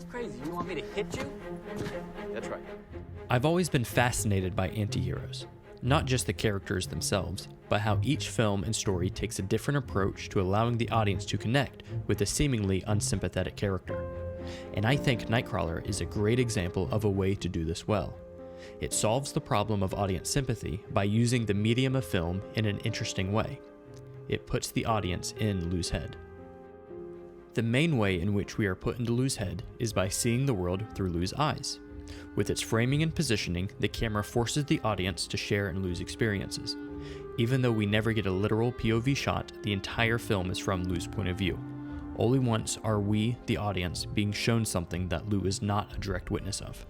crazy. You want me to hit you? That's right. I've always been fascinated by antiheroes. Not just the characters themselves, but how each film and story takes a different approach to allowing the audience to connect with a seemingly unsympathetic character. And I think Nightcrawler is a great example of a way to do this well. It solves the problem of audience sympathy by using the medium of film in an interesting way. It puts the audience in Lou's head. The main way in which we are put into Lou's head is by seeing the world through Lou's eyes. With its framing and positioning, the camera forces the audience to share in Lou's experiences. Even though we never get a literal POV shot, the entire film is from Lou's point of view. Only once are we, the audience, being shown something that Lou is not a direct witness of.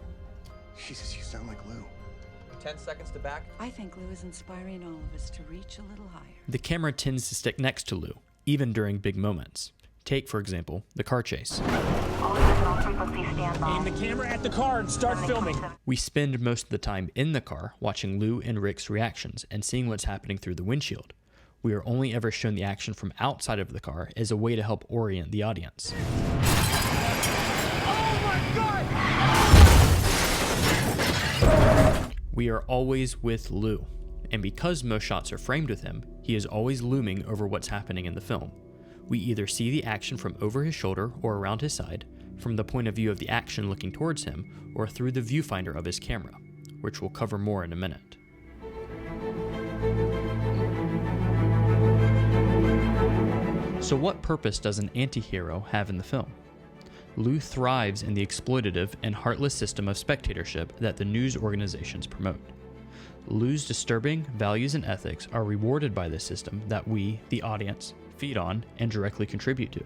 Jesus, you sound like Lou. 10 seconds to back. I think Lou is inspiring all of us to reach a little higher. The camera tends to stick next to Lou, even during big moments. Take, for example, the car chase. Aim the camera at the car and start filming. We spend most of the time in the car watching Lou and Rick's reactions and seeing what's happening through the windshield. We are only ever shown the action from outside of the car as a way to help orient the audience. Oh my God! We are always with Lou, and because most shots are framed with him, he is always looming over what's happening in the film. We either see the action from over his shoulder or around his side, from the point of view of the action looking towards him, or through the viewfinder of his camera, which we'll cover more in a minute. So what purpose does an anti-hero have in the film? Lou thrives in the exploitative and heartless system of spectatorship that the news organizations promote. Lou's disturbing values and ethics are rewarded by this system that we, the audience, feed on and directly contribute to.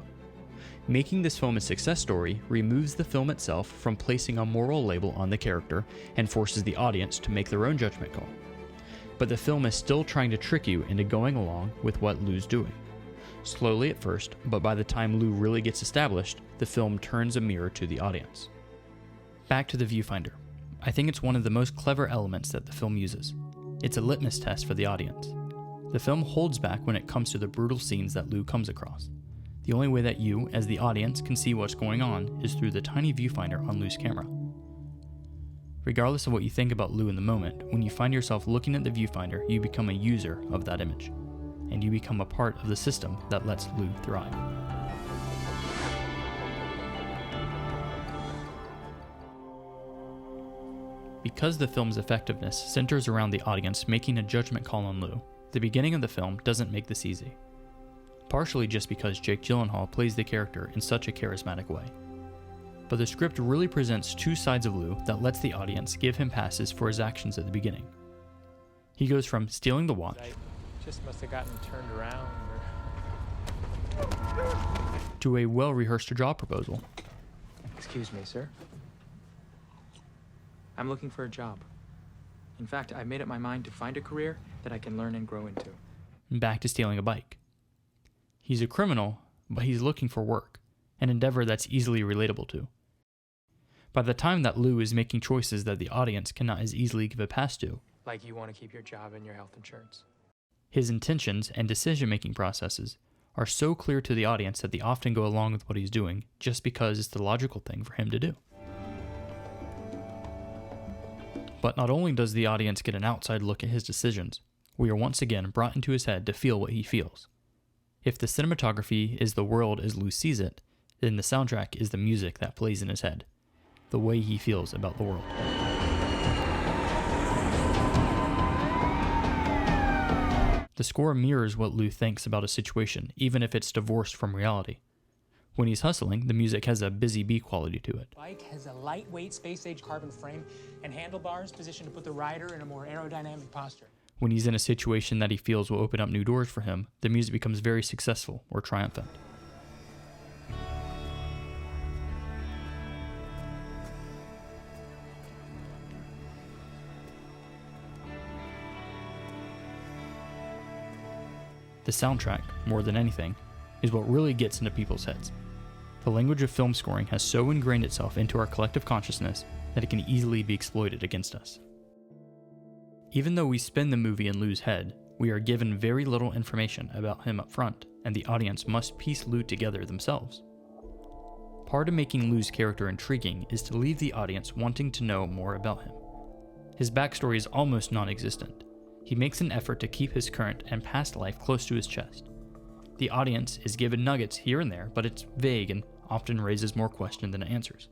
Making this film a success story removes the film itself from placing a moral label on the character and forces the audience to make their own judgment call. But the film is still trying to trick you into going along with what Lou's doing. Slowly at first, but by the time Lou really gets established, the film turns a mirror to the audience. Back to the viewfinder. I think it's one of the most clever elements that the film uses. It's a litmus test for the audience. The film holds back when it comes to the brutal scenes that Lou comes across. The only way that you, as the audience, can see what's going on is through the tiny viewfinder on Lou's camera. Regardless of what you think about Lou in the moment, when you find yourself looking at the viewfinder, you become a user of that image, and you become a part of the system that lets Lou thrive. Because the film's effectiveness centers around the audience making a judgment call on Lou, the beginning of the film doesn't make this easy. Partially just because Jake Gyllenhaal plays the character in such a charismatic way. But the script really presents two sides of Lou that lets the audience give him passes for his actions at the beginning. He goes from stealing the watch I just must have gotten turned around to a well-rehearsed job proposal. Excuse me, sir. I'm looking for a job. In fact, I've made up my mind to find a career that I can learn and grow into. Back to stealing a bike. He's a criminal, but he's looking for work, an endeavor that's easily relatable to. By the time that Lou is making choices that the audience cannot as easily give a pass to, like you want to keep your job and your health insurance. His intentions and decision-making processes are so clear to the audience that they often go along with what he's doing just because it's the logical thing for him to do. But not only does the audience get an outside look at his decisions, we are once again brought into his head to feel what he feels. If the cinematography is the world as Lou sees it, then the soundtrack is the music that plays in his head, the way he feels about the world. The score mirrors what Lou thinks about a situation, even if it's divorced from reality. When he's hustling, the music has a busy bee quality to it. Bike has a lightweight space-age carbon frame and handlebars positioned to put the rider in a more aerodynamic posture. When he's in a situation that he feels will open up new doors for him, the music becomes very successful or triumphant. The soundtrack, more than anything, is what really gets into people's heads. The language of film scoring has so ingrained itself into our collective consciousness that it can easily be exploited against us. Even though we spin the movie in Lou's head, we are given very little information about him up front, and the audience must piece Lou together themselves. Part of making Lou's character intriguing is to leave the audience wanting to know more about him. His backstory is almost non-existent. He makes an effort to keep his current and past life close to his chest. The audience is given nuggets here and there, but it's vague and often raises more questions than it answers.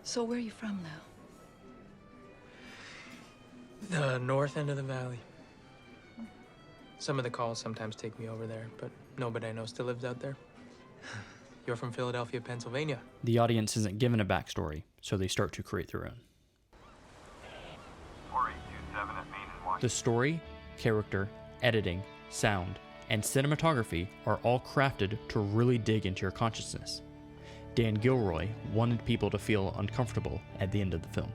So where are you from, Lou? The north end of the valley. Some of the calls sometimes take me over there, but nobody I know still lives out there. You're from Philadelphia, Pennsylvania. The audience isn't given a backstory, so they start to create their own. The story, character, editing, sound, and cinematography are all crafted to really dig into your consciousness. Dan Gilroy wanted people to feel uncomfortable at the end of the film.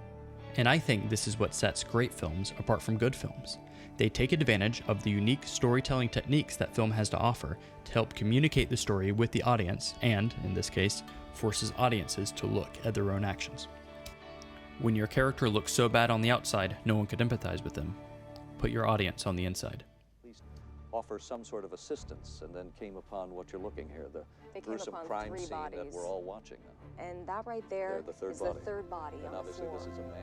And I think this is what sets great films apart from good films. They take advantage of the unique storytelling techniques that film has to offer to help communicate the story with the audience and, in this case, forces audiences to look at their own actions. When your character looks so bad on the outside, no one could empathize with them. Put your audience on the inside. Offer some sort of assistance, and then came upon what you're looking here, the They came gruesome upon crime 3 scene that bodies. we're all watching now. And that right there The third is body. the third body And on the obviously floor. this is a man.